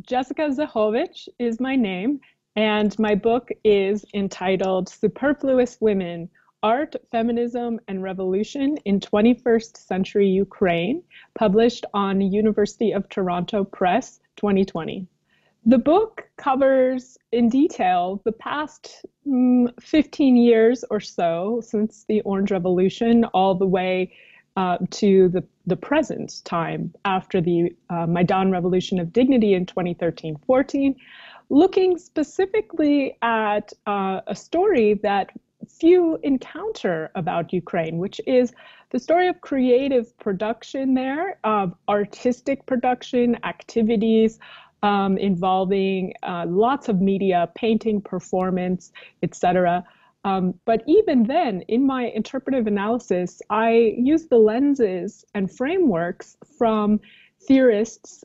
Jessica Zychowicz is my name, and my book is entitled Superfluous Women: Art, Feminism, and Revolution in 21st Century Ukraine, published on University of Toronto Press 2020. The book covers in detail the past 15 years or so since the Orange Revolution, all the way to the present time after the Maidan Revolution of Dignity in 2013-14, looking specifically at a story that few encounter about Ukraine, which is the story of creative production there, of artistic production, activities involving lots of media, painting, performance, etc. But even then, in my interpretive analysis, I use the lenses and frameworks from theorists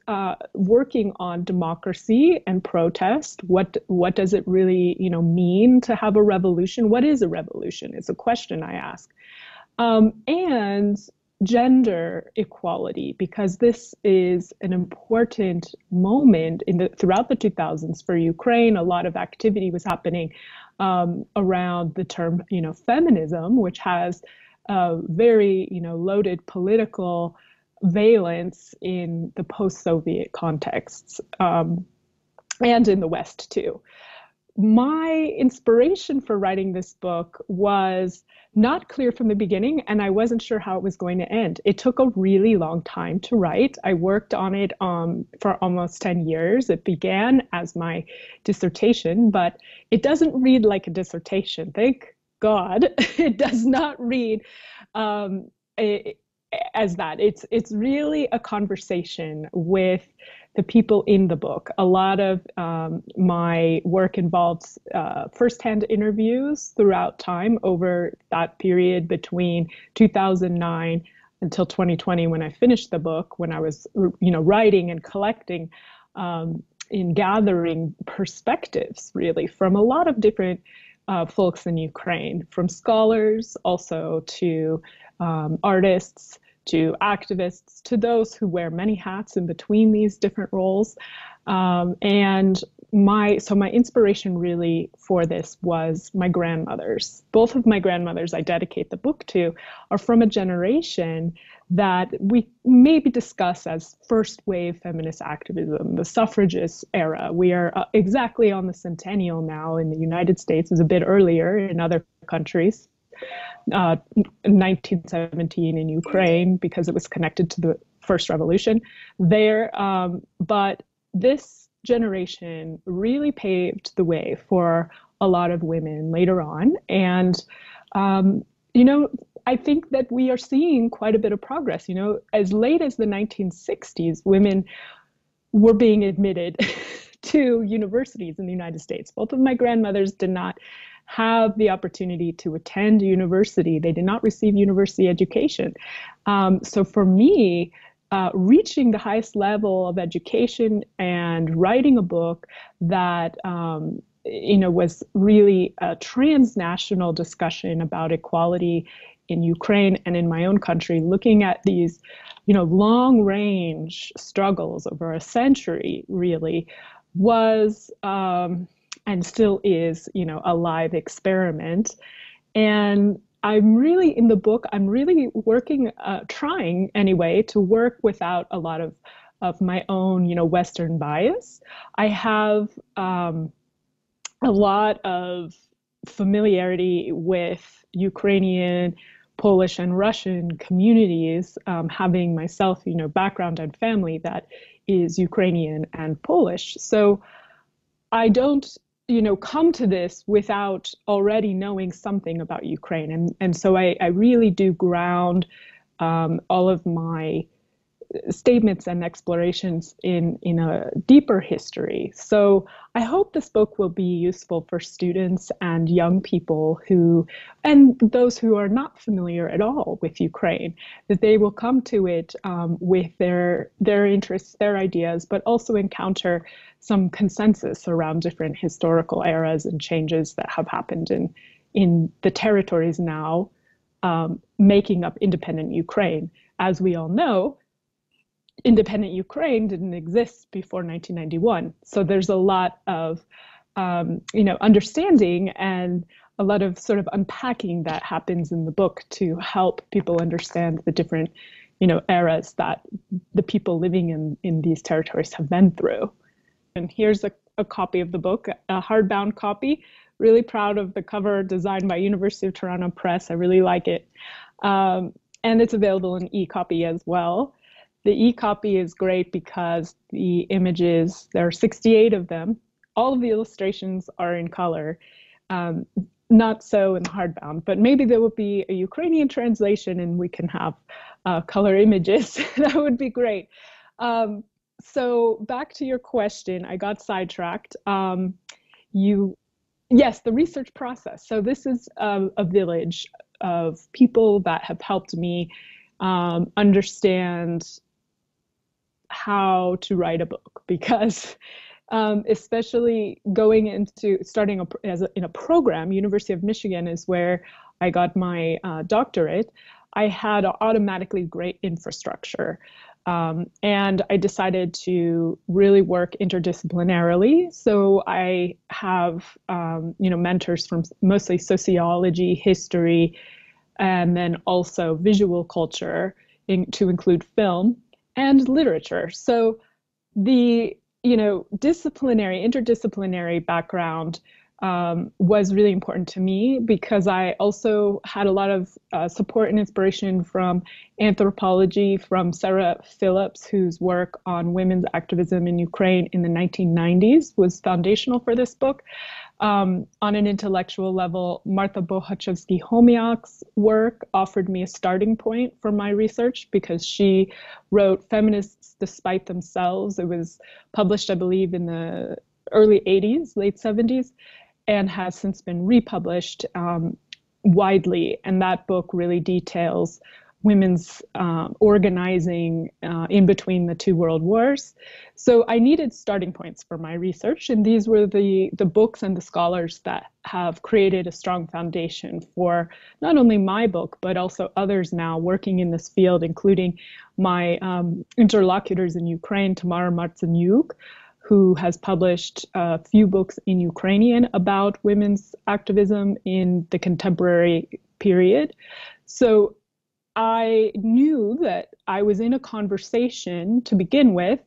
working on democracy and protest. What does it really, mean to have a revolution? What is a revolution? Is a question I ask. And gender equality, because this is an important moment throughout the 2000s for Ukraine. A lot of activity was happening around the term, feminism, which has a very, loaded political valence in the post-Soviet contexts and in the West too. My inspiration for writing this book was not clear from the beginning, and I wasn't sure how it was going to end. It took a really long time to write. I worked on it for almost 10 years. It began as my dissertation, but it doesn't read like a dissertation. Thank God. It does not read as that. It's really a conversation with the people in the book. A lot of my work involves firsthand interviews throughout time over that period between 2009 until 2020, when I finished the book, when I was, writing and collecting in gathering perspectives, really, from a lot of different folks in Ukraine, from scholars also to artists, to activists, to those who wear many hats in between these different roles. And my inspiration really for this was my grandmothers. Both of my grandmothers I dedicate the book to are from a generation that we maybe discuss as first wave feminist activism, the suffragist era. We are exactly on the centennial now in the United States. It was a bit earlier in other countries. 1917 in Ukraine, because it was connected to the first revolution there. But this generation really paved the way for a lot of women later on. And, I think that we are seeing quite a bit of progress. As late as the 1960s, women were being admitted to universities in the United States. Both of my grandmothers did not have the opportunity to attend university. They did not receive university education. So for me, reaching the highest level of education and writing a book that, was really a transnational discussion about equality in Ukraine and in my own country, looking at these, long range struggles over a century, really was, and still is, a live experiment. And I'm really, in the book, I'm really working, trying anyway, to work without a lot of my own, Western bias. I have a lot of familiarity with Ukrainian, Polish, and Russian communities, having myself, background and family that is Ukrainian and Polish. So I don't, come to this without already knowing something about Ukraine. And so I really do ground all of my statements and explorations in a deeper history. So I hope this book will be useful for students and young people and those who are not familiar at all with Ukraine, that they will come to it with their interests, their ideas, but also encounter some consensus around different historical eras and changes that have happened in the territories now making up independent Ukraine. As we all know, independent Ukraine didn't exist before 1991. So there's a lot of understanding and a lot of sort of unpacking that happens in the book to help people understand the different, eras that the people living in these territories have been through. And here's a copy of the book, a hardbound copy. Really proud of the cover, designed by University of Toronto Press. I really like it. And it's available in e-copy as well. The e-copy is great because the images, there are 68 of them. All of the illustrations are in color. Not so in the hardbound, but maybe there will be a Ukrainian translation and we can have color images. That would be great. So back to your question, I got sidetracked. Yes, the research process. So this is a village of people that have helped me understand how to write a book, because especially going into starting in a program, University of Michigan is where I got my doctorate. I had automatically great infrastructure. And I decided to really work interdisciplinarily. So I have, mentors from mostly sociology, history, and then also visual culture to include film and literature. So the, interdisciplinary background was really important to me because I also had a lot of support and inspiration from anthropology, from Sarah Phillips, whose work on women's activism in Ukraine in the 1990s was foundational for this book. On an intellectual level, Martha Bohachevsky-Homiak's work offered me a starting point for my research because she wrote Feminists Despite Themselves. It was published, I believe, in the early 80s, late 70s, and has since been republished widely. And that book really details women's organizing in between the two world wars. So I needed starting points for my research, and these were the books and the scholars that have created a strong foundation for not only my book, but also others now working in this field, including my interlocutors in Ukraine, Tamara Martsenyuk, who has published a few books in Ukrainian about women's activism in the contemporary period. So I knew that I was in a conversation to begin with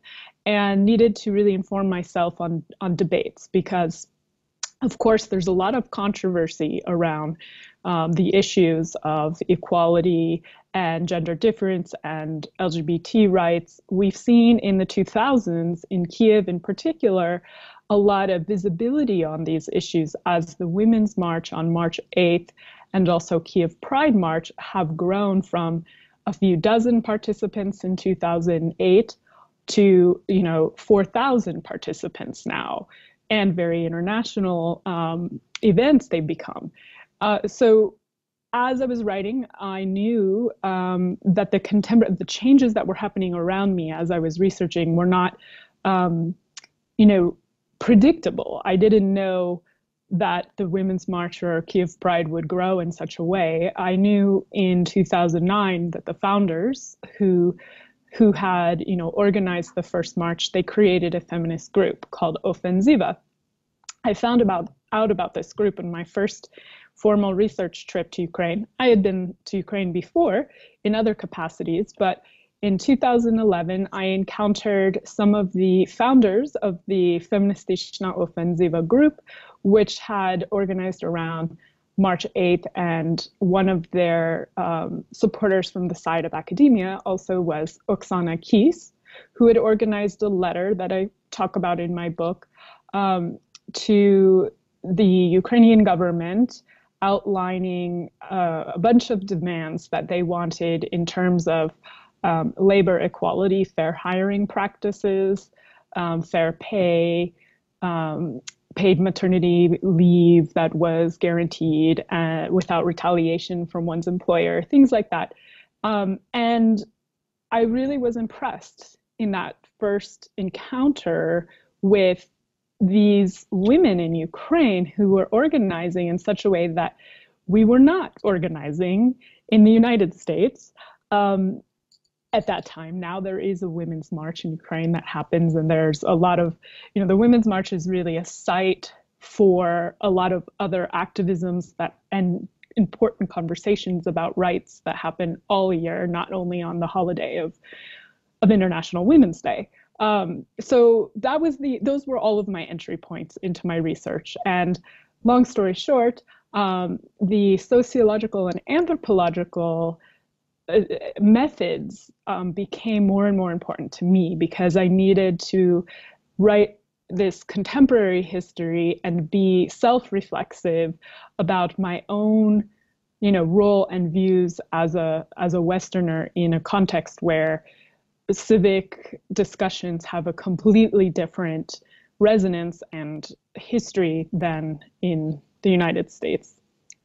and needed to really inform myself on debates because, of course, there's a lot of controversy around the issues of equality and gender difference and LGBT rights. We've seen in the 2000s, in Kiev in particular, a lot of visibility on these issues as the Women's March on March 8th and also Kiev Pride March have grown from a few dozen participants in 2008 to 4,000 participants now, and very international events they've become. So as I was writing, I knew that the changes that were happening around me as I was researching were not predictable. I didn't know that the Women's March or Kiev Pride would grow in such a way. I knew in 2009 that the founders who had organized the first march, they created a feminist group called Ofensiva. I found out about this group in my first formal research trip to Ukraine. I had been to Ukraine before in other capacities, but in 2011, I encountered some of the founders of the Feministyczna Ofensiva group, which had organized around March 8th, and one of their supporters from the side of academia also was Oksana Kis, who had organized a letter that I talk about in my book to the Ukrainian government, outlining a bunch of demands that they wanted in terms of labor equality, fair hiring practices, fair pay, paid maternity leave that was guaranteed without retaliation from one's employer, things like that. And I really was impressed in that first encounter with these women in Ukraine who were organizing in such a way that we were not organizing in the United States. at that time. Now there is a Women's March in Ukraine that happens, and there's a lot of, the Women's March is really a site for a lot of other activisms and important conversations about rights that happen all year, not only on the holiday of International Women's Day. So those were all of my entry points into my research. And long story short, the sociological and anthropological methods became more and more important to me, because I needed to write this contemporary history and be self-reflexive about my own, role and views as a Westerner in a context where civic discussions have a completely different resonance and history than in the United States.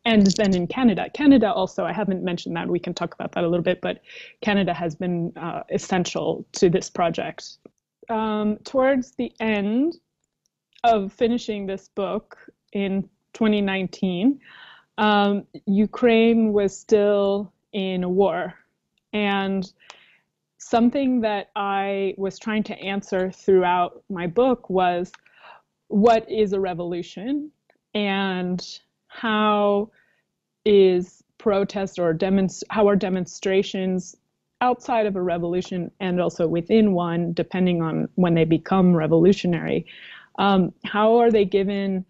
And then in Canada. Canada also, I haven't mentioned that, we can talk about that a little bit, but Canada has been essential to this project. Towards the end of finishing this book in 2019, Ukraine was still in a war. And something that I was trying to answer throughout my book was, what is a revolution? And how is protest or how are demonstrations outside of a revolution and also within one, depending on when they become revolutionary, how are they given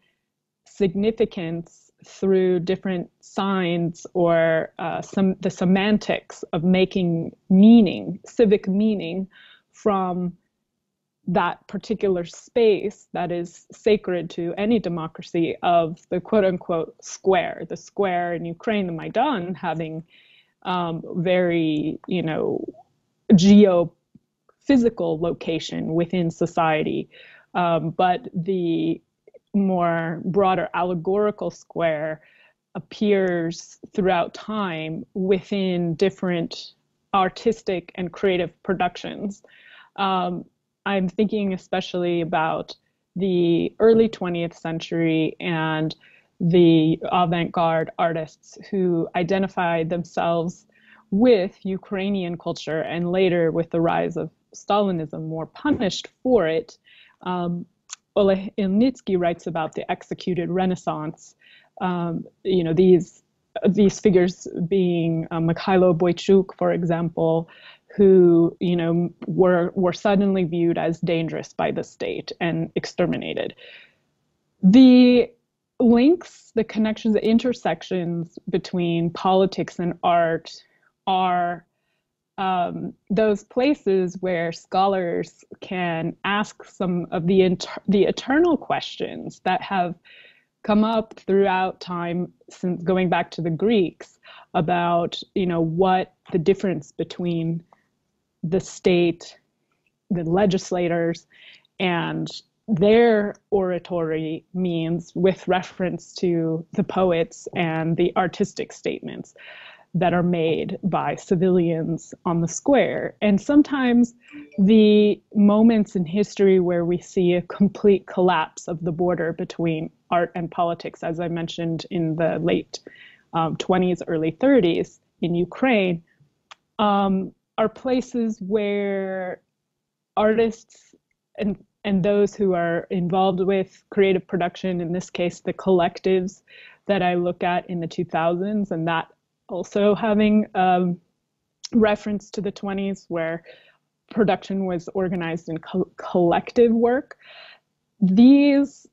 significance through different signs or the semantics of making meaning, civic meaning, from that particular space that is sacred to any democracy of the quote unquote square, the square in Ukraine, the Maidan, having very, geophysical location within society. But the more broader allegorical square appears throughout time within different artistic and creative productions. I'm thinking especially about the early 20th century and the avant-garde artists who identified themselves with Ukrainian culture and later, with the rise of Stalinism, were punished for it. Oleg Ilnitsky writes about the executed Renaissance. These figures being Mikhailo Boychuk, for example, who were suddenly viewed as dangerous by the state and exterminated. The links, the connections, the intersections between politics and art are those places where scholars can ask some of the eternal questions that have come up throughout time, since going back to the Greeks, about what the difference between the state, the legislators, and their oratory means with reference to the poets and the artistic statements that are made by civilians on the square. And sometimes the moments in history where we see a complete collapse of the border between art and politics, as I mentioned in the late 20s, early 30s in Ukraine, are places where artists and those who are involved with creative production, in this case, the collectives that I look at in the 2000s, and that also having reference to the 20s, where production was organized in collective work. These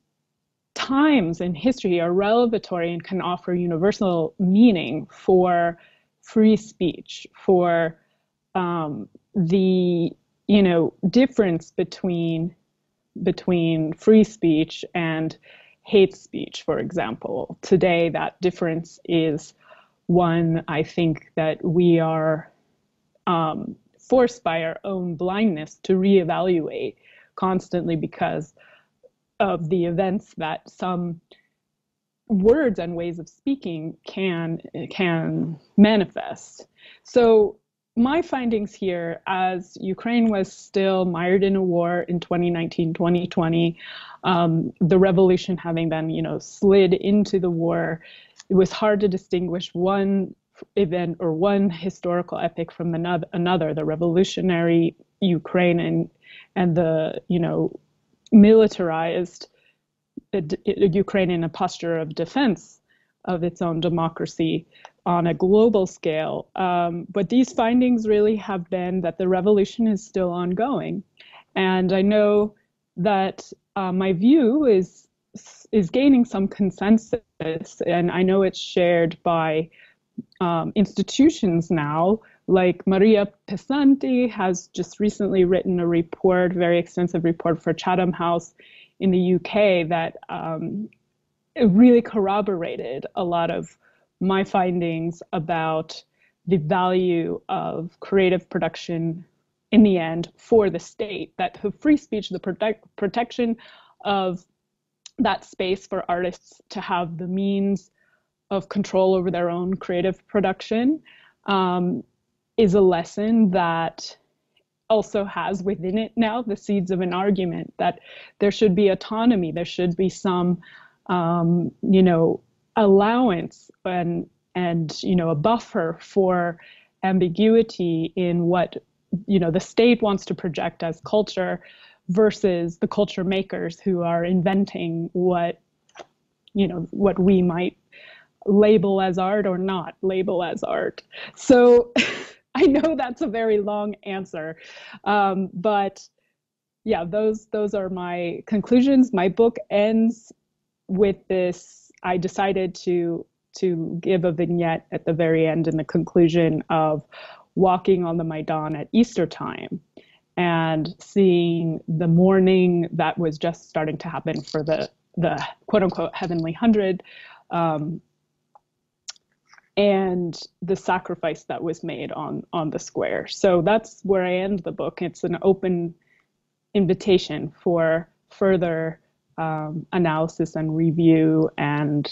times in history are revelatory and can offer universal meaning for free speech, for the difference between free speech and hate speech, for example. Today, that difference is one, I think, that we are forced by our own blindness to reevaluate constantly because of the events that some words and ways of speaking can manifest. So my findings here, as Ukraine was still mired in a war in 2019, 2020, the revolution having then, slid into the war, it was hard to distinguish one event or one historical epic from another, the revolutionary Ukraine and the, militarized Ukraine in a posture of defense of its own democracy on a global scale. But these findings really have been that the revolution is still ongoing. And I know that my view is gaining some consensus, and I know it's shared by institutions now, like Maria Pesanti has just recently written a report, very extensive report for Chatham House in the UK that it really corroborated a lot of my findings about the value of creative production in the end for the state, that the free speech, the protection of that space for artists to have the means of control over their own creative production is a lesson that also has within it now the seeds of an argument that there should be autonomy, there should be some, allowance and a buffer for ambiguity in what, the state wants to project as culture versus the culture makers who are inventing what we might label as art or not label as art. So I know that's a very long answer, but yeah, those are my conclusions. My book ends with this. I decided to give a vignette at the very end in the conclusion of walking on the Maidan at Easter time and seeing the mourning that was just starting to happen for the quote unquote heavenly hundred, and the sacrifice that was made on the square. So that's where I end the book. It's an open invitation for further analysis and review and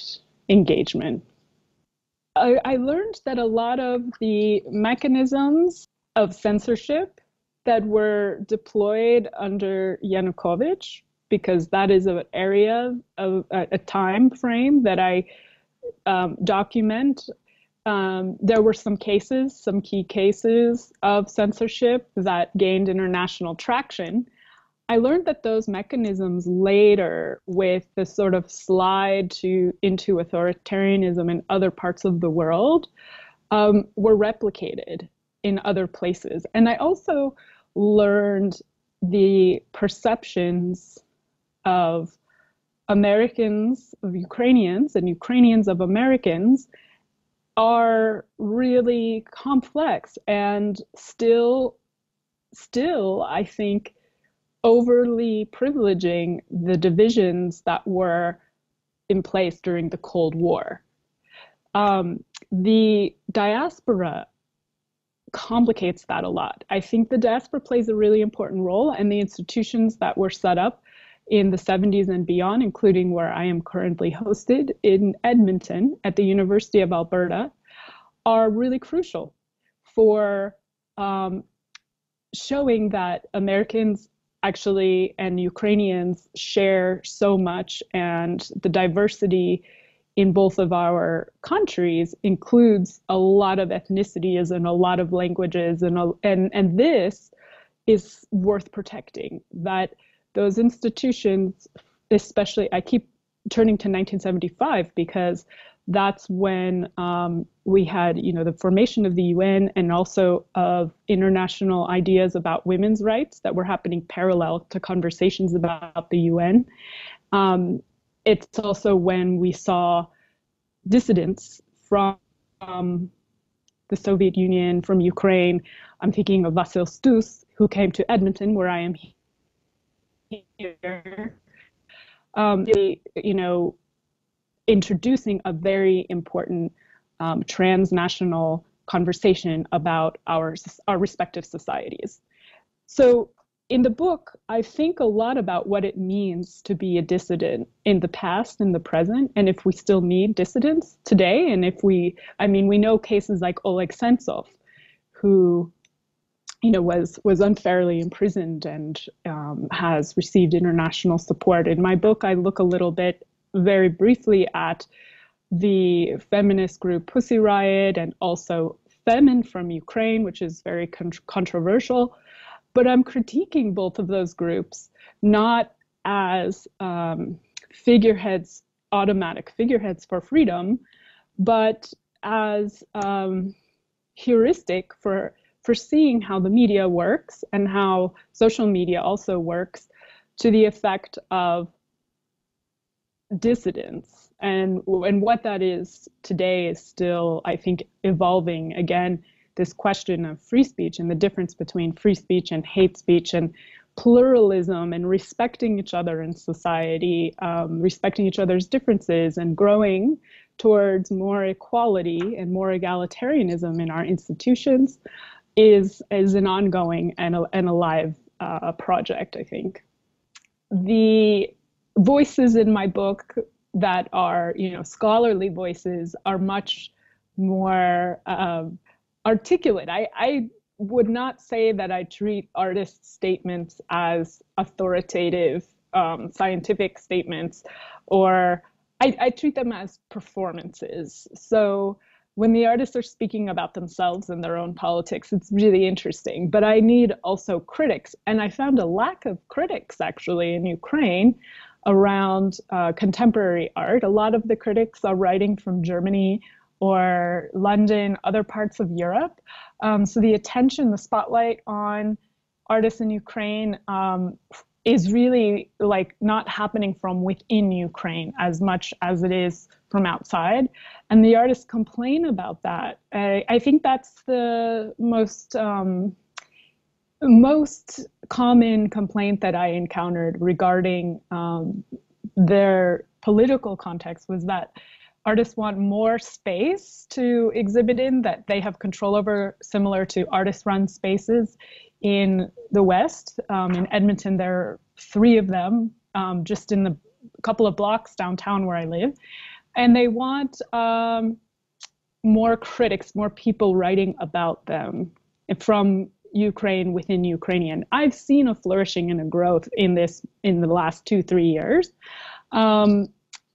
engagement. I learned that a lot of the mechanisms of censorship that were deployed under Yanukovych, because that is an area of a time frame that I document. There were some key cases of censorship that gained international traction. I learned that those mechanisms later, with the sort of slide into authoritarianism in other parts of the world, were replicated in other places. And I also learned the perceptions of Americans, of Ukrainians, and Ukrainians of Americans are really complex and still, I think, overly privileging the divisions that were in place during the Cold War. The diaspora complicates that a lot. I think the diaspora plays a really important role, and the institutions that were set up in the 70s and beyond, including where I am currently hosted in Edmonton at the University of Alberta, are really crucial for showing that Americans actually and Ukrainians share so much, and the diversity in both of our countries includes a lot of ethnicities and a lot of languages, and this is worth protecting. That those institutions, especially, I keep turning to 1975 because that's when we had, the formation of the UN and also of international ideas about women's rights that were happening parallel to conversations about the UN. It's also when we saw dissidents from the Soviet Union, from Ukraine. I'm thinking of Vasyl Stus, who came to Edmonton, where I am here. Introducing a very important transnational conversation about our respective societies. So in the book, I think a lot about what it means to be a dissident in the past and the present, and if we still need dissidents today, and if we know cases like Oleg Sentsov, who was unfairly imprisoned and has received international support. In my book, I look a little bit, very briefly, at the feminist group Pussy Riot and also Femin from Ukraine, which is very controversial. But I'm critiquing both of those groups not as figureheads, automatic figureheads for freedom, but as heuristic for seeing how the media works and how social media also works to the effect of dissidence. And what that is today is still, I think, evolving. Again, this question of free speech and the difference between free speech and hate speech and pluralism and respecting each other in society, respecting each other's differences and growing towards more equality and more egalitarianism in our institutions is an ongoing and a live project, I think. The voices in my book that are, scholarly voices are much more articulate. I would not say that I treat artists' statements as authoritative scientific statements, or I treat them as performances. So when the artists are speaking about themselves and their own politics, it's really interesting. But I need also critics. And I found a lack of critics actually in Ukraine around contemporary art. A lot of the critics are writing from Germany or London, other parts of Europe. So the attention, the spotlight on artists in Ukraine is really like not happening from within Ukraine as much as it is from outside. And the artists complain about that. I think that's the most common complaint that I encountered regarding their political context was that artists want more space to exhibit in that they have control over, similar to artist-run spaces in the West. In Edmonton, there are 3 of them just in the couple of blocks downtown where I live. And they want more critics, more people writing about them from Ukraine within Ukrainian. I've seen a flourishing and a growth in this in the last 2-3 years.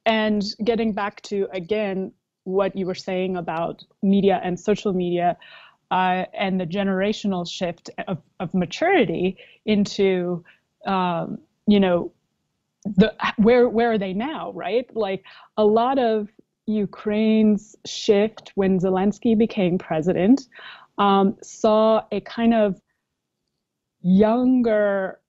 And getting back to, again, what you were saying about media and social media and the generational shift of maturity into, where are they now, right? Like a lot of Ukraine's shift when Zelensky became president saw a kind of younger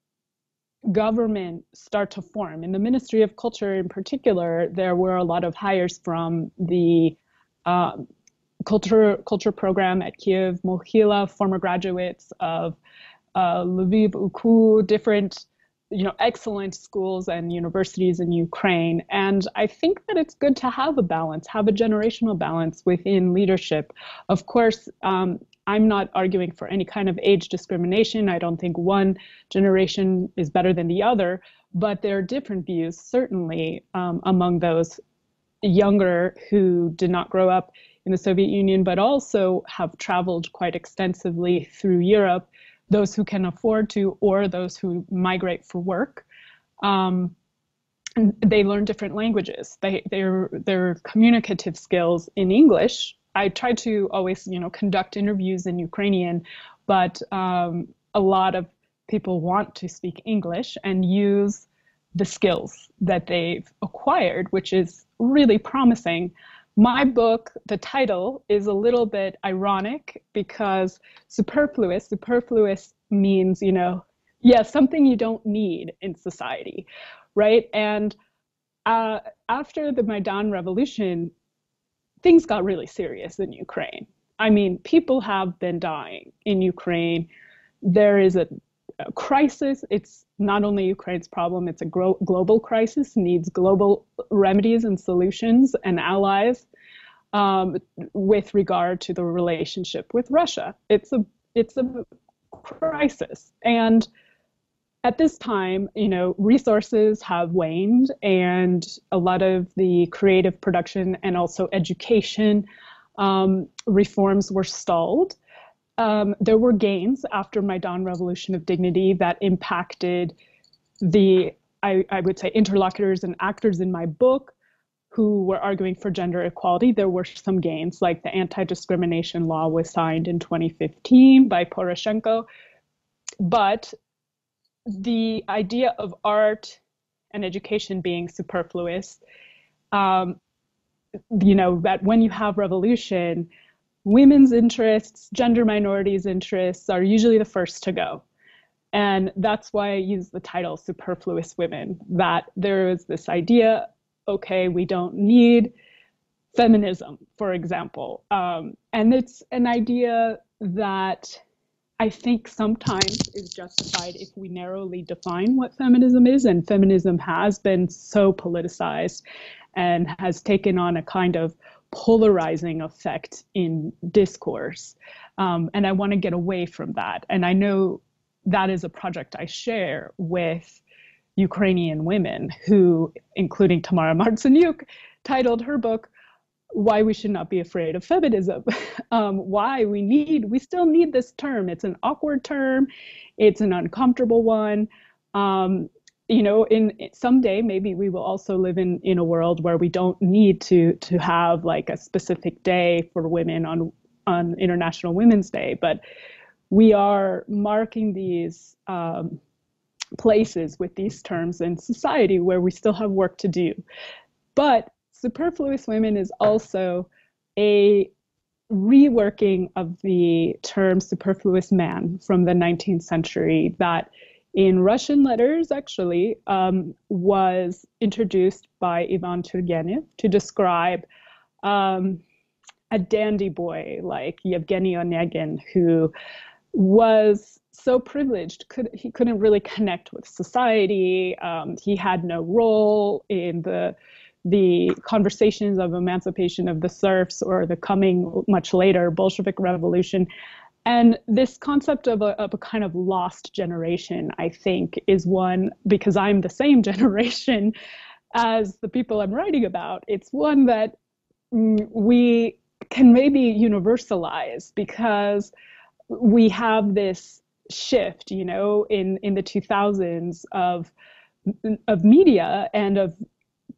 government start to form. In the Ministry of Culture in particular, there were a lot of hires from the culture program at Kiev Mohyla, former graduates of Lviv, Uku, different excellent schools and universities in Ukraine. And I think that it's good to have a balance, have a generational balance within leadership. Of course, I'm not arguing for any kind of age discrimination. I don't think one generation is better than the other, but there are different views, certainly among those younger who did not grow up in the Soviet Union, but also have traveled quite extensively through Europe, those who can afford to, or those who migrate for work. They learn different languages. Their communicative skills in English. I try to always, conduct interviews in Ukrainian, but a lot of people want to speak English and use the skills that they've acquired, which is really promising. My book, the title, is a little bit ironic because superfluous means, something you don't need in society, right? And after the Maidan Revolution, things got really serious in Ukraine. I mean, people have been dying in Ukraine. There is a crisis. It's not only Ukraine's problem, it's a global crisis, needs global remedies and solutions and allies with regard to the relationship with Russia. It's a crisis. And at this time, resources have waned and a lot of the creative production and also education reforms were stalled. There were gains after Maidan Revolution of Dignity that impacted I would say, interlocutors and actors in my book who were arguing for gender equality. There were some gains, like the anti-discrimination law was signed in 2015 by Poroshenko. But the idea of art and education being superfluous, that when you have revolution, women's interests, gender minorities' interests are usually the first to go. And that's why I use the title Superfluous Women, that there is this idea, okay, we don't need feminism, for example. And it's an idea that I think sometimes is justified if we narrowly define what feminism is. And feminism has been so politicized and has taken on a kind of polarizing effect in discourse. And I want to get away from that. And I know that is a project I share with Ukrainian women who, including Tamara Martsenyuk, titled her book, Why We Should Not Be Afraid of Feminism. Why we still need this term. It's an awkward term. It's an uncomfortable one. In someday, maybe we will also live in a world where we don't need to have like a specific day for women on International Women's Day, but we are marking these places with these terms in society where we still have work to do. But Superfluous Women is also a reworking of the term superfluous man from the 19th century that in Russian letters actually was introduced by Ivan Turgenev to describe a dandy boy like Yevgeny Onegin, who was so privileged, he couldn't really connect with society. He had no role in the conversations of emancipation of the serfs or the coming much later Bolshevik Revolution. And this concept of a kind of lost generation, I think, is one, because I'm the same generation as the people I'm writing about, it's one that we can maybe universalize because we have this shift, in the 2000s of media and of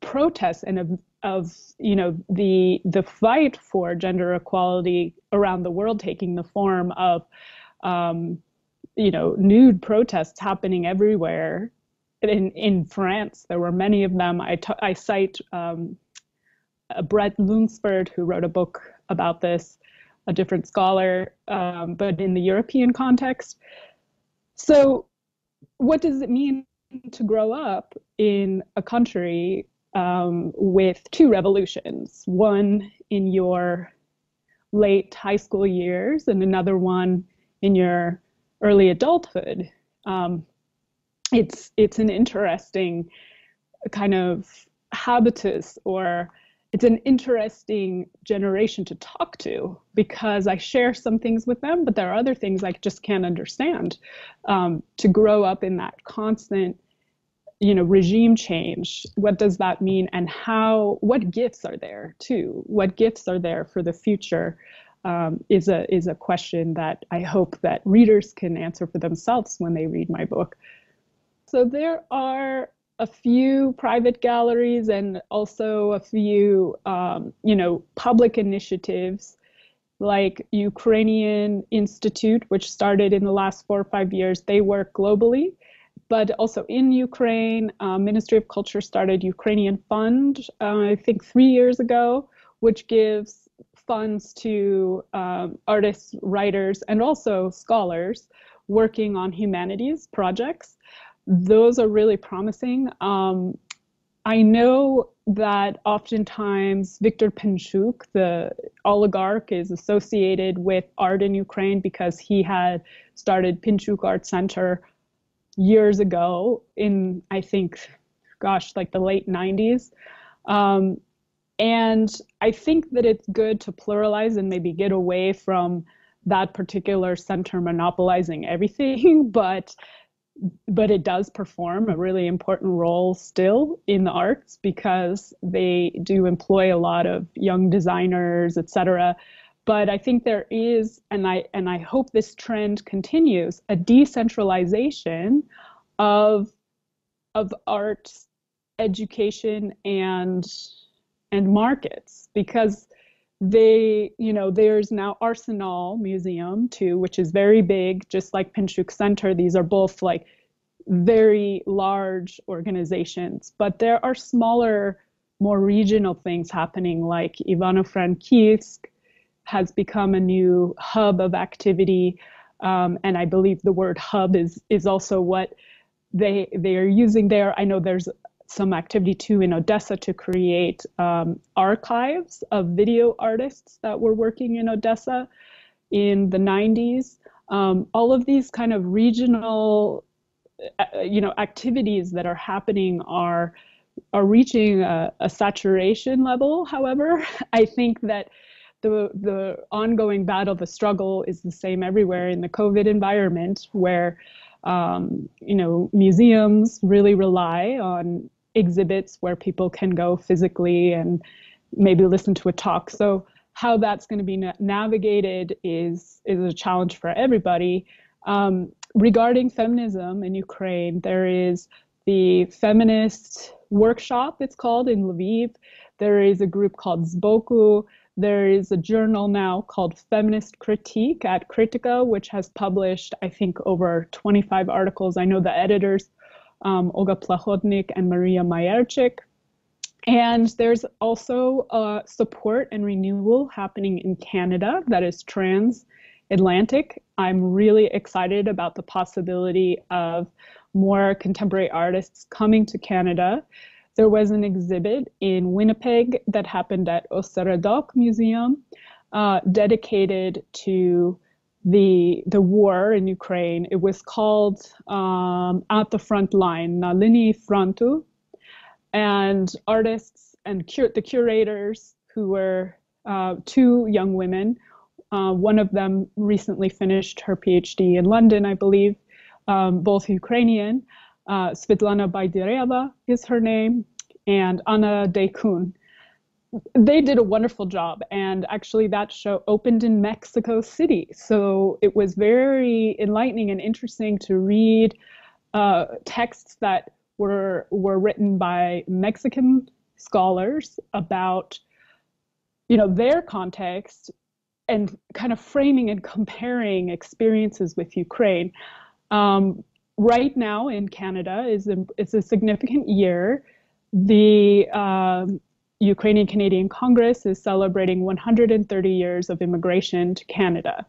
protests and of the fight for gender equality around the world taking the form of nude protests happening everywhere. In France, there were many of them. I cite Brett Lunsford, who wrote a book about this, a different scholar, but in the European context. So what does it mean to grow up in a country with two revolutions, one in your late high school years and another one in your early adulthood? It's an interesting kind of habitus, or it's an interesting generation to talk to because I share some things with them, but there are other things I just can't understand. To grow up in that constant regime change, what does that mean, and what gifts are there too? What gifts are there for the future is a question that I hope that readers can answer for themselves when they read my book. So there are a few private galleries and also a few public initiatives like Ukrainian Institute, which started in the last 4 or 5 years. They work globally. But also in Ukraine, Ministry of Culture started Ukrainian Fund, I think 3 years ago, which gives funds to artists, writers, and also scholars working on humanities projects. Those are really promising. I know that oftentimes Viktor Pinchuk, the oligarch, is associated with art in Ukraine because he had started Pinchuk Art Center years ago in, I think, like the late 90s. And I think that it's good to pluralize and maybe get away from that particular center monopolizing everything, but it does perform a really important role still in the arts because they do employ a lot of young designers, etc. But I think there is, and I hope this trend continues, a decentralization of art education and and markets, because there's now Arsenal Museum too, which is very big, just like Pinchuk Center. These are both like very large organizations, but there are smaller, more regional things happening, like Ivano-Frankivsk has become a new hub of activity. And I believe the word hub is also what they are using there. I know there's some activity too in Odessa to create archives of video artists that were working in Odessa in the 90s. All of these kind of regional, activities that are happening are reaching a saturation level. However, I think that the ongoing battle, the struggle is the same everywhere in the COVID environment, where museums really rely on exhibits where people can go physically and maybe listen to a talk. So how that's going to be navigated is a challenge for everybody. Regarding feminism in Ukraine, there is the feminist workshop, it's called, in Lviv. There is a group called Zboku. There is a journal now called Feminist Critique at Kritika, which has published, I think, over 25 articles. I know the editors, Olga Plahodnik and Maria Mayerchik. And there's also support and renewal happening in Canada that is transatlantic. I'm really excited about the possibility of more contemporary artists coming to Canada. There was an exhibit in Winnipeg that happened at Oseredok Museum, dedicated to the war in Ukraine. It was called At the Front Line, Na linii frontu. And artists and the curators, who were two young women, one of them recently finished her PhD in London, I believe, both Ukrainian. Svetlana Baydyreva is her name, and Anna Dekun. They did a wonderful job, and actually that show opened in Mexico City. So it was very enlightening and interesting to read texts that were written by Mexican scholars about, their context, and kind of framing and comparing experiences with Ukraine. Right now in Canada is a significant year. The Ukrainian-Canadian Congress is celebrating 130 years of immigration to Canada,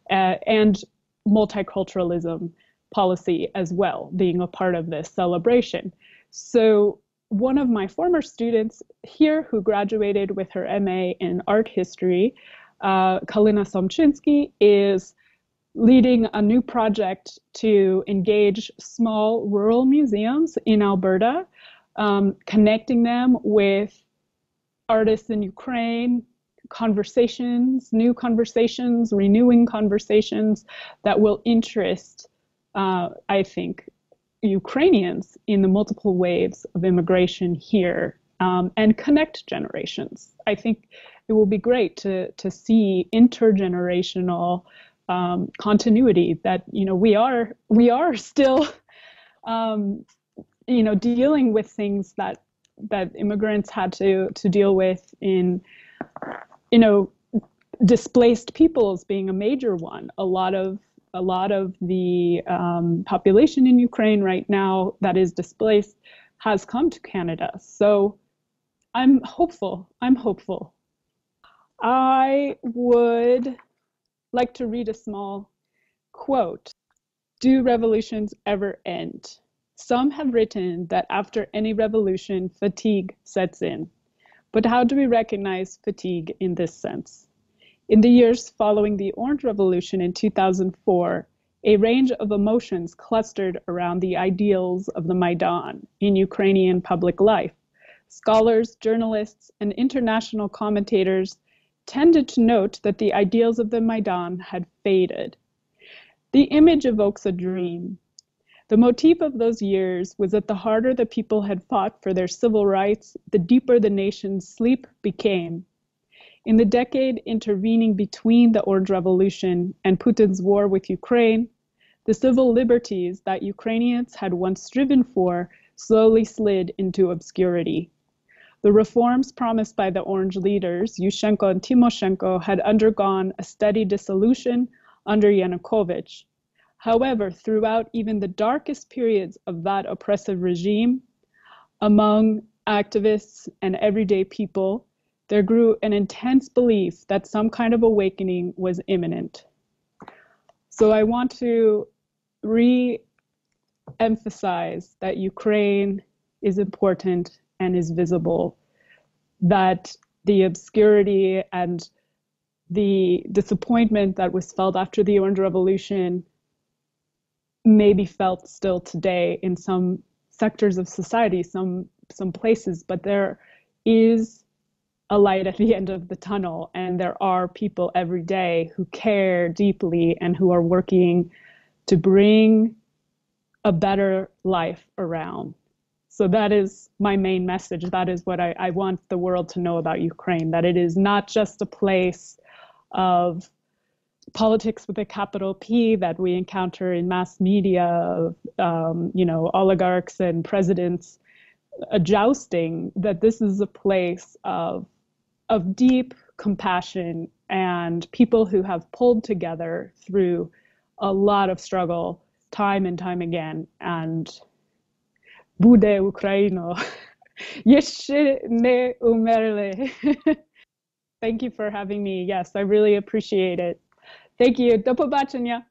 and multiculturalism policy as well, being a part of this celebration. So one of my former students here, who graduated with her MA in art history, Kalina Somchinsky, is leading a new project to engage small rural museums in Alberta, connecting them with artists in Ukraine, new conversations, renewing conversations that will interest, I think, Ukrainians in the multiple waves of immigration here, and connect generations. I think it will be great to see intergenerational continuity, that we are still dealing with things that immigrants had to deal with in displaced peoples being a major one. A lot of the population in Ukraine right now that is displaced has come to Canada. So I'm hopeful. I would like to read a small quote. Do revolutions ever end? Some have written that after any revolution, fatigue sets in. But how do we recognize fatigue in this sense? In the years following the Orange Revolution in 2004, a range of emotions clustered around the ideals of the Maidan in Ukrainian public life. Scholars, journalists, and international commentators tended to note that the ideals of the Maidan had faded. The image evokes a dream. The motif of those years was that the harder the people had fought for their civil rights, the deeper the nation's sleep became. In the decade intervening between the Orange Revolution and Putin's war with Ukraine, the civil liberties that Ukrainians had once striven for slowly slid into obscurity. The reforms promised by the Orange leaders, Yushchenko and Tymoshenko, had undergone a steady dissolution under Yanukovych. However, throughout even the darkest periods of that oppressive regime, among activists and everyday people, there grew an intense belief that some kind of awakening was imminent. So I want to re-emphasize that Ukraine is important and is visible, that the obscurity and the disappointment that was felt after the Orange Revolution may be felt still today in some sectors of society, some places, but there is a light at the end of the tunnel, and there are people every day who care deeply and who are working to bring a better life around. So that is my main message. That is what I want the world to know about Ukraine, that it is not just a place of politics with a capital P that we encounter in mass media, oligarchs and presidents jousting, that this is a place of deep compassion and people who have pulled together through a lot of struggle time and time again. And Bude Ukraino, Jeszcze ne umerle. Thank you for having me. Yes, I really appreciate it. Thank you. Do побачення.